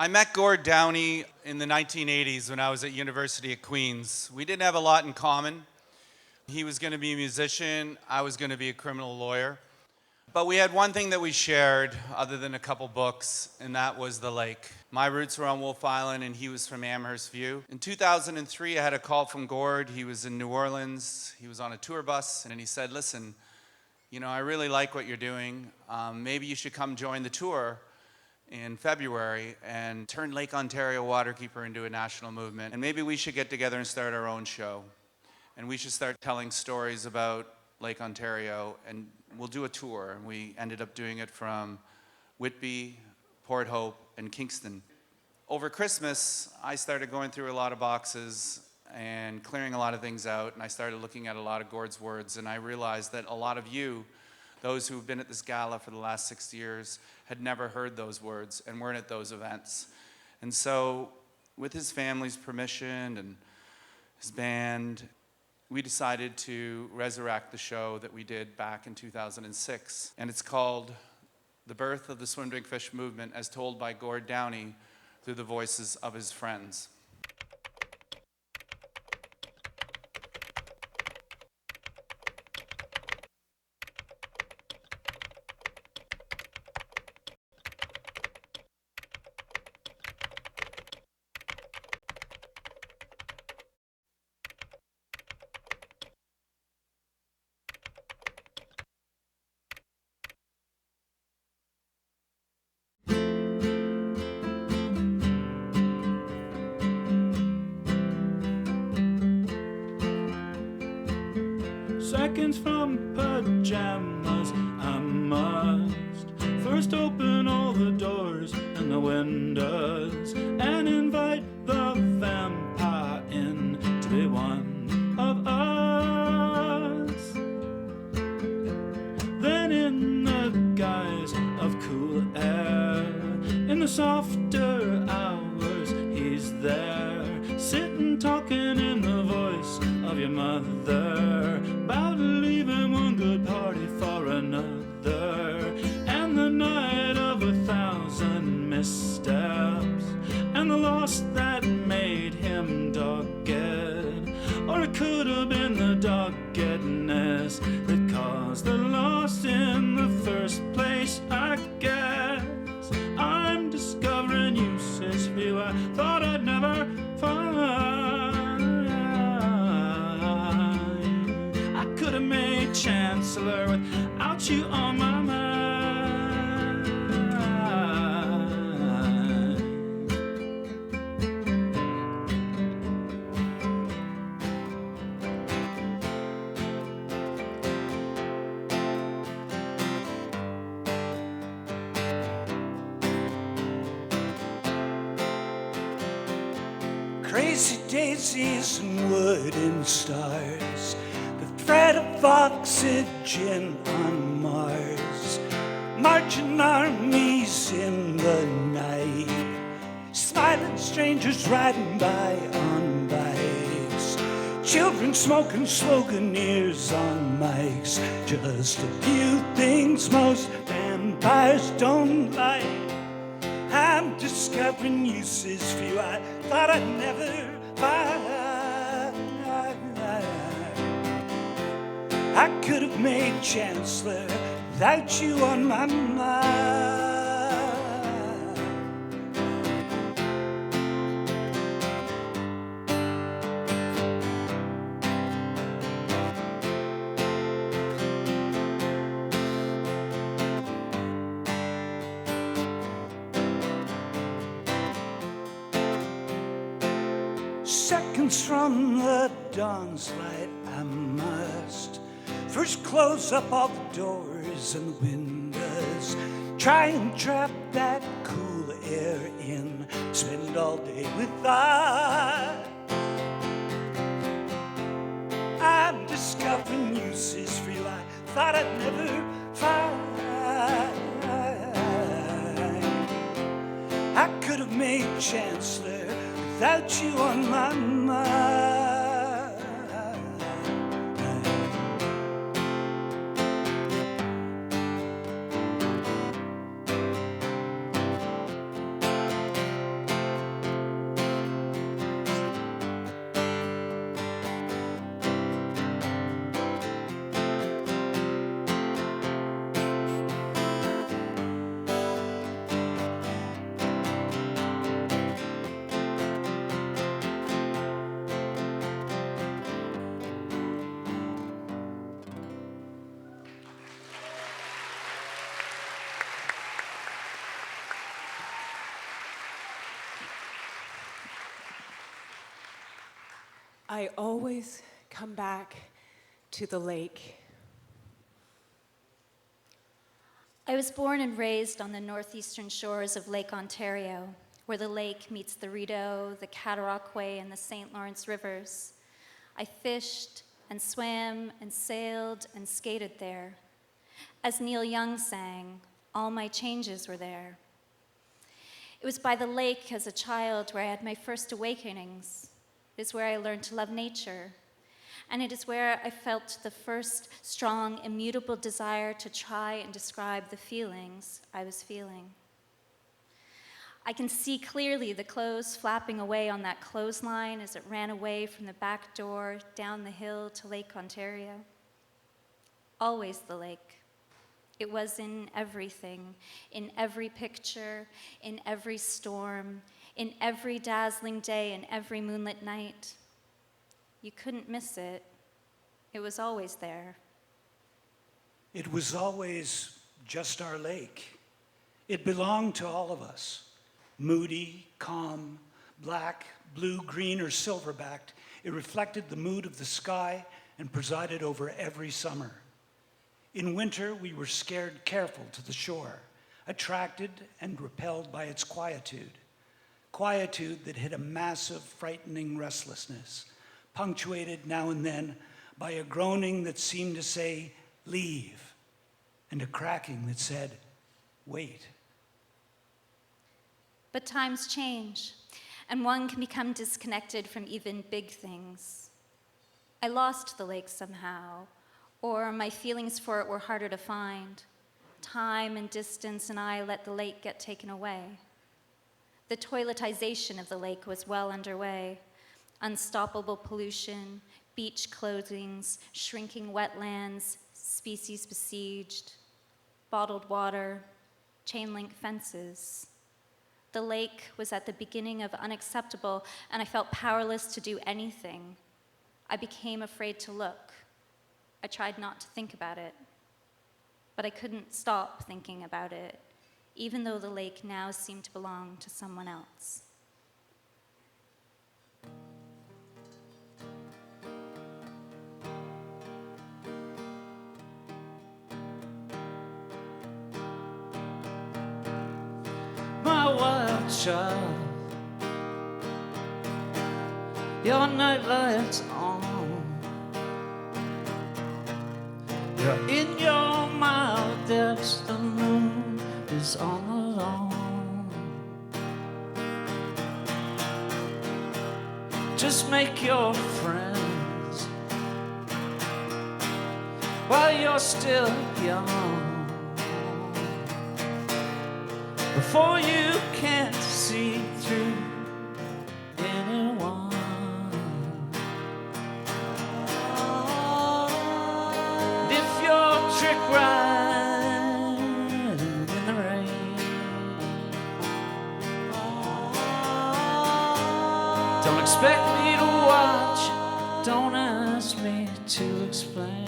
I met Gord Downie in the 1980s when I was at University of Queens. We didn't have a lot in common. He was going to be a musician, I was going to be a criminal lawyer. But we had one thing that we shared, other than a couple books, and that was the lake. My roots were on Wolf Island, and he was from Amherst View. In 2003, I had a call from Gord. He was in New Orleans. He was on a tour bus, and he said, listen, I really like what you're doing. Maybe you should come join the tour in February and turn Lake Ontario Waterkeeper into a national movement. And maybe we should get together and start our own show. And we should start telling stories about Lake Ontario, and we'll do a tour. And we ended up doing it from Whitby, Port Hope, and Kingston. Over Christmas, I started going through a lot of boxes and clearing a lot of things out, and I started looking at a lot of Gord's words, and I realized that a lot of you, those who've been at this gala for the last 6 years, had never heard those words and weren't at those events. And so, with his family's permission and his band, we decided to resurrect the show that we did back in 2006. And it's called The Birth of the Swim, Drink, Fish Movement, as told by Gord Downie through the voices of his friends. Seconds from pajamas, I must first open all the doors and the windows and invite the vampire in to be one of us. Then in the guise of cool air, in the softer hours, he's there, sitting talking in the voice of your mother, about to leave him one good party for another, and the night of 1,000 missteps, and the loss that made him dogged, or it could have been the doggedness that caused the loss in the first place. I guess I'm discovering uses for you I thought I'd never find. Could have made Chancellor without you on my mind. Crazy daisies and wooden stars, thread of oxygen on Mars, marching armies in the night, smiling strangers riding by on bikes, children smoking slogan ears on mics, just a few things most vampires don't like. I'm discovering uses for you I thought I'd never find. I could have made Chancellor without you on my mind. Seconds from the dawn's light, I must first close up all the doors and the windows, try and trap that cool air in, spend all day with us. I'm discovering uses for you I thought I'd never find. I could have made Chancellor without you on my mind. I always come back to the lake. I was born and raised on the northeastern shores of Lake Ontario, where the lake meets the Rideau, the Cataraqui, and the St. Lawrence rivers. I fished and swam and sailed and skated there. As Neil Young sang, all my changes were there. It was by the lake as a child where I had my first awakenings. It is where I learned to love nature. And it is where I felt the first strong, immutable desire to try and describe the feelings I was feeling. I can see clearly the clothes flapping away on that clothesline as it ran away from the back door down the hill to Lake Ontario. Always the lake. It was in everything, in every picture, in every storm, in every dazzling day, in every moonlit night. You couldn't miss it. It was always there. It was always just our lake. It belonged to all of us. Moody, calm, black, blue, green, or silver-backed, it reflected the mood of the sky and presided over every summer. In winter, we were scared careful to the shore, attracted and repelled by its quietude. Quietude that hid a massive, frightening restlessness, punctuated now and then by a groaning that seemed to say, leave, and a cracking that said, wait. But times change, and one can become disconnected from even big things. I lost the lake somehow, or my feelings for it were harder to find. Time and distance and I let the lake get taken away. The toiletization of the lake was well underway. Unstoppable pollution, beach closings, shrinking wetlands, species besieged, bottled water, chain link fences. The lake was at the beginning of unacceptable, and I felt powerless to do anything. I became afraid to look. I tried not to think about it, but I couldn't stop thinking about it, even though the lake now seemed to belong to someone else. My wild child, your nightlight's on. You're in your mild depths, the moon is on the lawn. Just make your friends while you're still young, before you can't see through anyone. And if you're trick riding in the rain, don't expect me to watch, don't ask me to explain.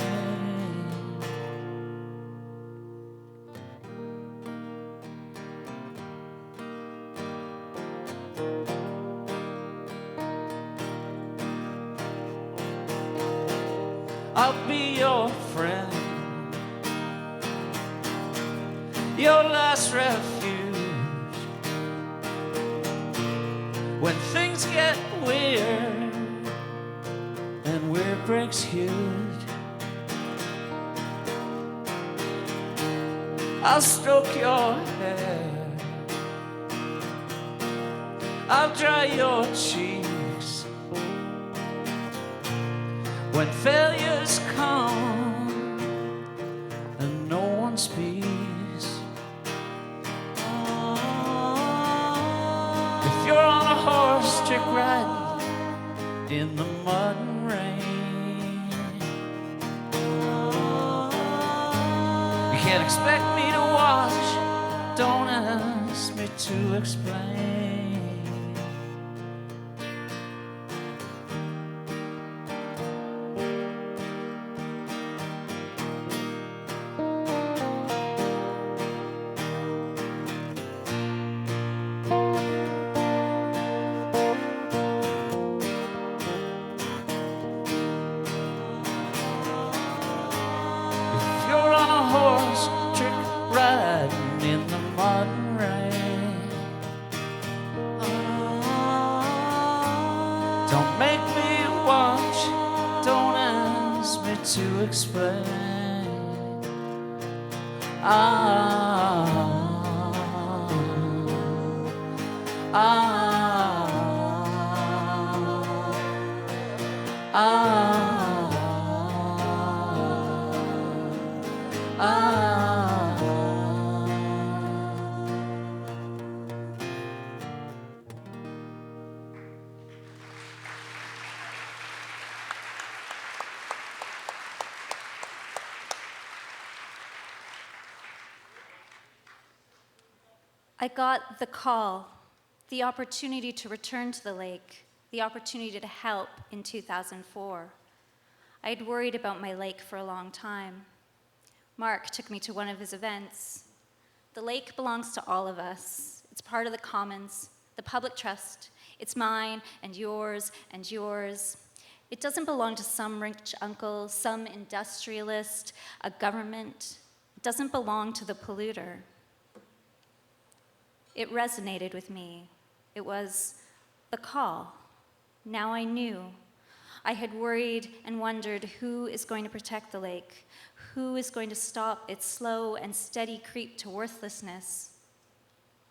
I'll be your friend, your last refuge. When things get weird and weird breaks huge, I'll stroke your hair, I'll dry your cheeks. When failures come and no one speaks, if you're on a horse trick riding in the mud and rain, you can't expect me to watch, don't ask me to explain. Don't make me watch, don't ask me to explain. I got the call, the opportunity to return to the lake, the opportunity to help in 2004. I'd worried about my lake for a long time. Mark took me to one of his events. The lake belongs to all of us. It's part of the commons, the public trust. It's mine and yours and yours. It doesn't belong to some rich uncle, some industrialist, a government. It doesn't belong to the polluter. It resonated with me. It was the call. Now I knew. I had worried and wondered who is going to protect the lake, who is going to stop its slow and steady creep to worthlessness.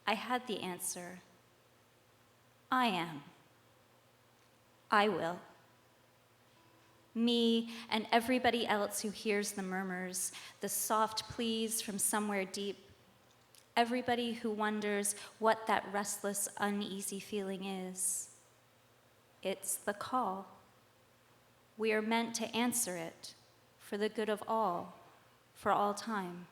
I had the answer. I am. I will. Me and everybody else who hears the murmurs, the soft pleas from somewhere deep. Everybody who wonders what that restless, uneasy feeling is. It's the call. We are meant to answer it for the good of all, for all time.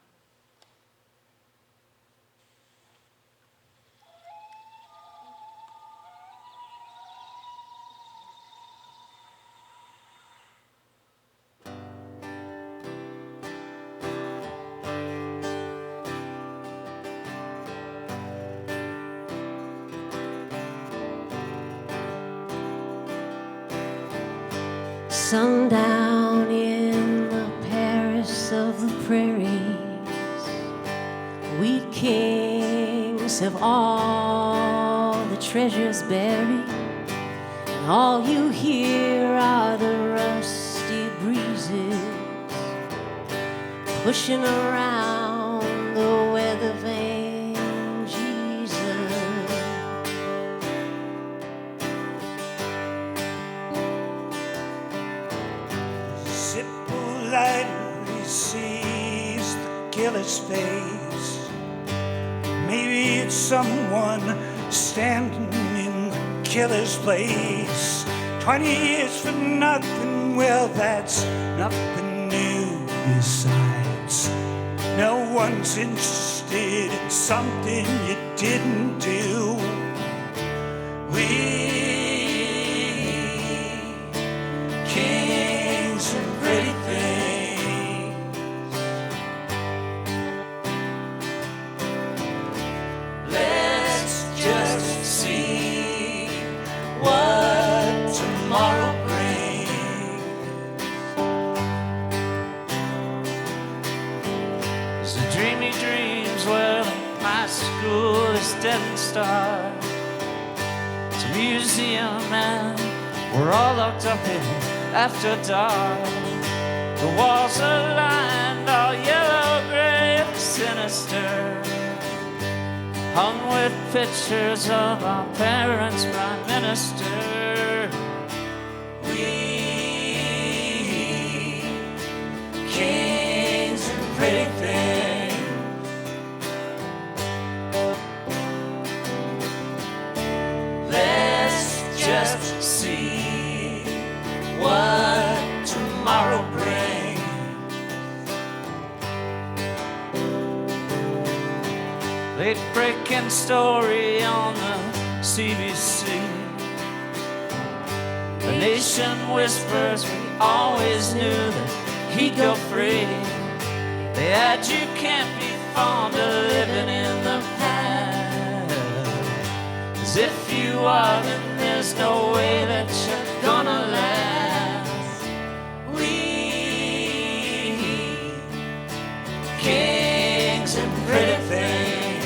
Sundown in the Paris of the prairies, wheat kings have all the treasures buried, and all you hear are the rusty breezes pushing around the weather vane Jesus. Lightly sees the killer's face. Maybe it's someone standing in the killer's place. 20 years for nothing, well, that's nothing new. Besides, no one's interested in something you didn't do. We kings and pretty things, let's just see what tomorrow brings. The dreamy dreams, well, my school is dead and starved. It's a museum and we're all locked up in after dark. The walls are lined all yellow, gray, and sinister, hung with pictures of our parents' prime minister. We kings and pretty things, let's just see what tomorrow brings. Late breaking story on the CBC. The nation whispers we always knew that he'd go free. They had you can't be fond of living in the past. As if you are, then there's no way that you're gonna last. We kings and pretty things,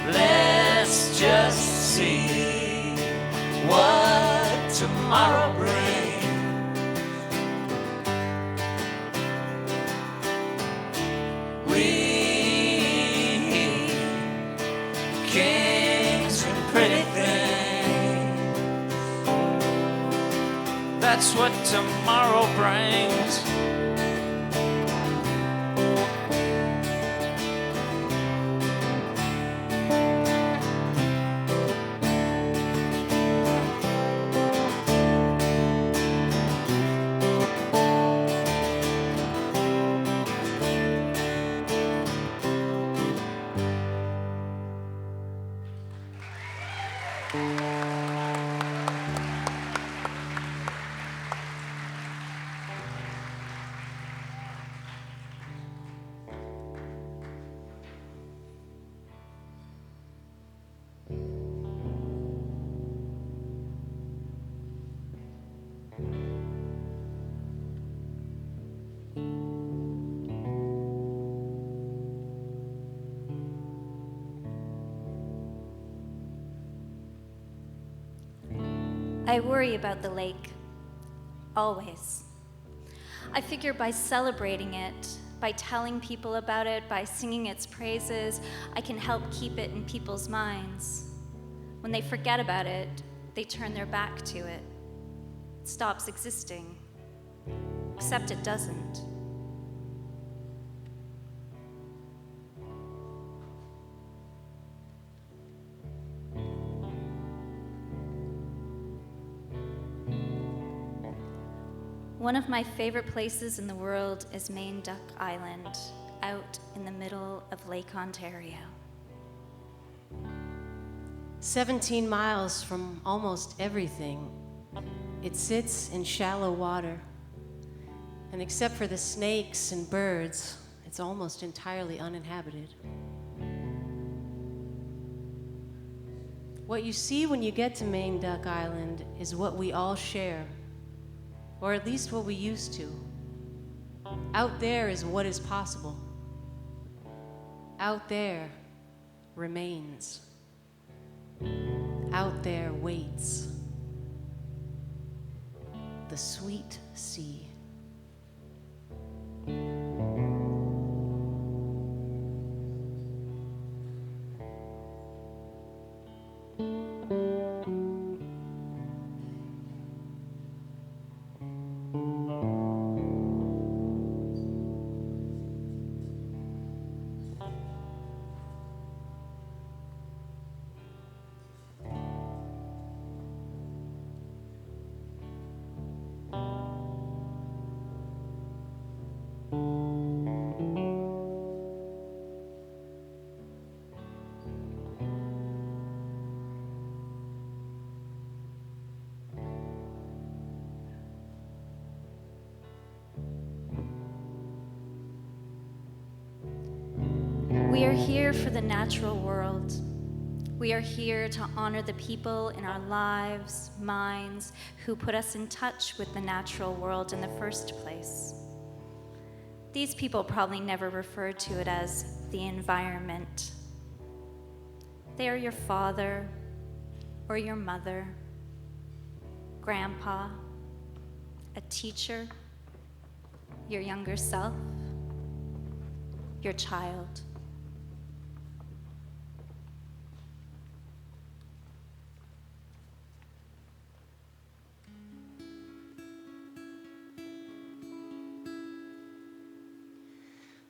let's see what tomorrow brings. We kings and pretty things, That's what tomorrow brings. I worry about the lake, always. I figure by celebrating it, by telling people about it, by singing its praises, I can help keep it in people's minds. When they forget about it, they turn their back to it. It stops existing, except it doesn't. One of my favorite places in the world is Main Duck Island, out in the middle of Lake Ontario. 17 miles from almost everything. It sits in shallow water. And except for the snakes and birds, it's almost entirely uninhabited. What you see when you get to Main Duck Island is what we all share, or at least what we used to. Out there is what is possible. Out there remains. Out there waits. The sweet sea. We are here for the natural world. We are here to honor the people in our lives, minds, who put us in touch with the natural world in the first place. These people probably never referred to it as the environment. They are your father or your mother, grandpa, a teacher, your younger self, your child.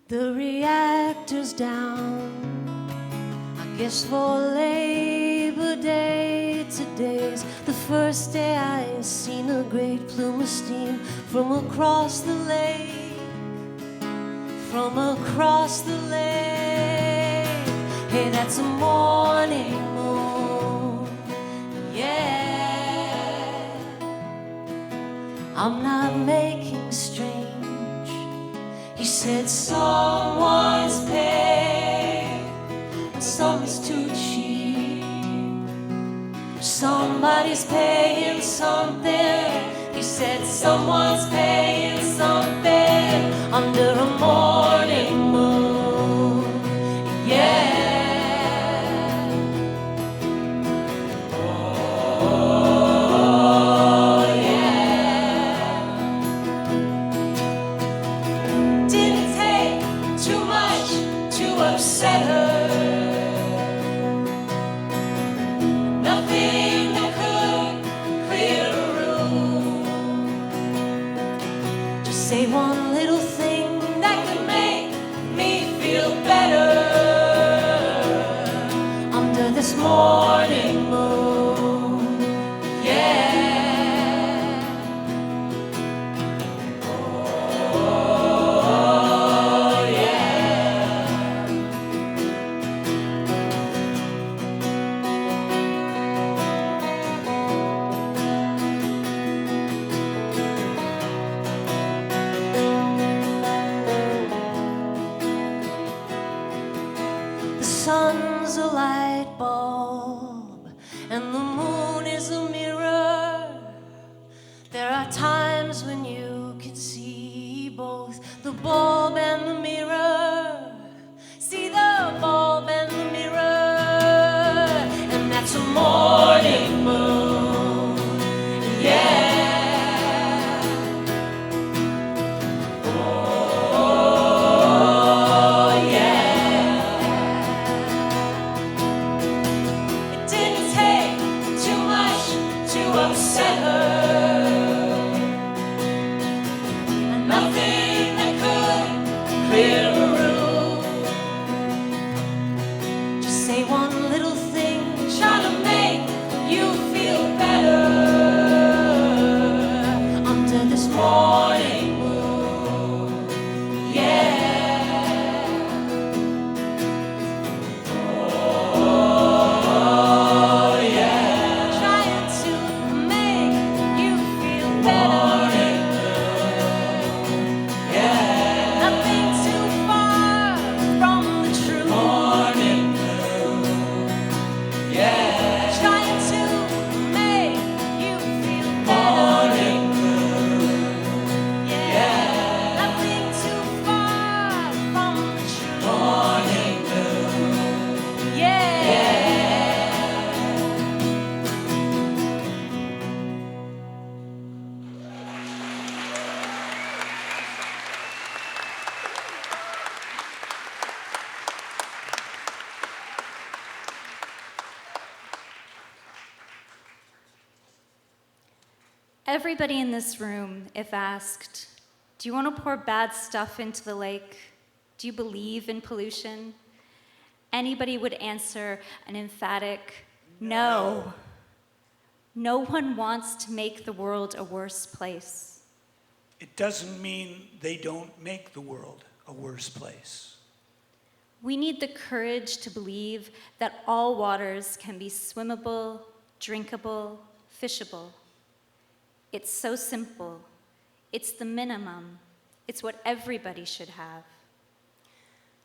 The reactor's down, I guess for Labor Day. Today's the first day I seen a great plume of steam from across the lake, from across the lake. Hey, that's a morning moon, yeah. I'm not making strange. He said someone's paid, and someone's too cheap. Somebody's paying something. He said someone's paying something under a morning moon, yeah. much to upset her. Nothing that could clear a room. Just say one little thing that could make me feel better. Under this morning moon, yeah. The sun's a light bulb, and the moon is a mirror. There are times when you can see both the bulb and the mirror. See the bulb and the mirror, and that's a morning moon, yeah. Oh, yeah. It didn't take too much to upset her. And nothing that could clear a room. Just say one little thing, try to make you feel better. Under this morning moon, yeah. Oh, yeah. Trying to make you feel better. Yeah. Nothing too far from the truth. Morning moon, yeah. Trying to make you feel better. Morning moon, yeah. Nothing too far from the truth. Morning moon, yeah. Everybody in this room, if asked, do you want to pour bad stuff into the lake? Do you believe in pollution? Anybody would answer an emphatic no. No one wants to make the world a worse place. It doesn't mean they don't make the world a worse place. We need the courage to believe that all waters can be swimmable, drinkable, fishable. It's so simple. It's the minimum. It's what everybody should have.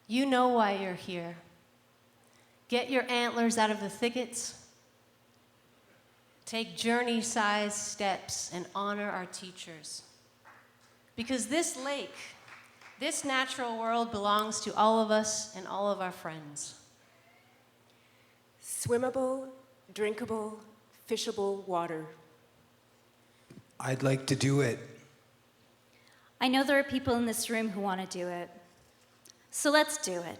You know why you're here. Get your antlers out of the thickets. Take journey-sized steps and honor our teachers. Because this lake, this natural world belongs to all of us and all of our friends. Swimmable, drinkable, fishable water. I'd like to do it. I know there are people in this room who want to do it. So let's do it.